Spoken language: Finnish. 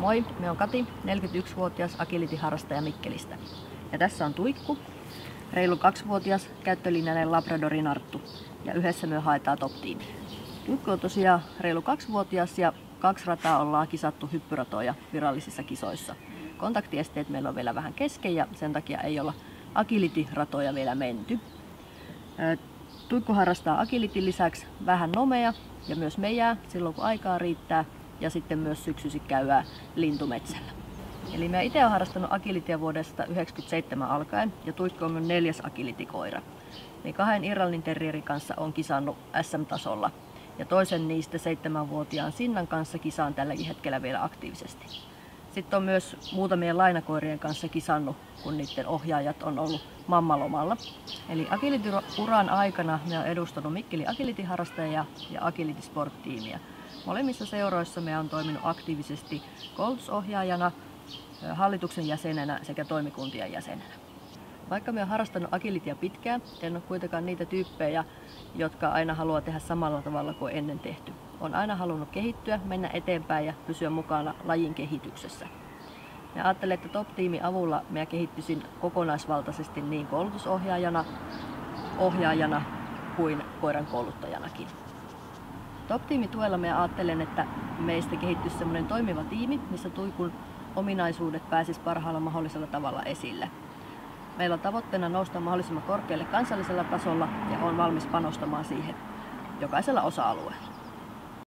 Moi, me on Kati, 41-vuotias agility-harrastaja Mikkelistä. Ja tässä on Tuikku, reilu 2-vuotias käyttölinjainen Labradorin Arttu. Ja yhdessä me haetaan top-tiimiä. Tuikku on tosiaan reilu 2-vuotias ja 2 rataa ollaan kisattu hyppyratoja virallisissa kisoissa. Kontaktiesteet meillä on vielä vähän kesken ja sen takia ei olla agility-ratoja vielä menty. Tuikku harrastaa agilityn lisäksi vähän nomea ja myös meijää silloin kun aikaa riittää. Ja sitten myös syksyisin käydään lintumetsällä. Eli mä itse olen harrastanut agilityä vuodesta 1997 alkaen ja Tuikku on mun 4. agility-koira. Niin 2 Irlannin terrierin kanssa on kisannut SM-tasolla ja toisen niistä 7-vuotiaan Sinnan kanssa kisaan tälläkin hetkellä vielä aktiivisesti. Sitten on myös muutamien lainakoirien kanssa kisannut, kun niiden ohjaajat on ollut mammalomalla. Eli agility-uran aikana me on edustanut Mikkelin agility-harrastajia ja agility-sport-tiimiä. Molemmissa seuroissa me on toiminut aktiivisesti koulutusohjaajana, hallituksen jäsenenä sekä toimikuntien jäsenenä. Vaikka me on harrastanut agilityä pitkään, en ole kuitenkaan niitä tyyppejä, jotka aina haluaa tehdä samalla tavalla kuin ennen tehty. On aina halunnut kehittyä, mennä eteenpäin ja pysyä mukana lajin kehityksessä. Mä ajattelen, että top-tiimin avulla mä kehittyisin kokonaisvaltaisesti niin koulutusohjaajana, ohjaajana kuin koiran kouluttajanakin. Top-tiimin tuella mä ajattelen, että meistä kehittyisi semmoinen toimiva tiimi, missä Tuikun ominaisuudet pääsisi parhaalla mahdollisella tavalla esille. Meillä on tavoitteena nousta mahdollisimman korkealle kansallisella tasolla ja on valmis panostamaan siihen jokaisella osa-alueella.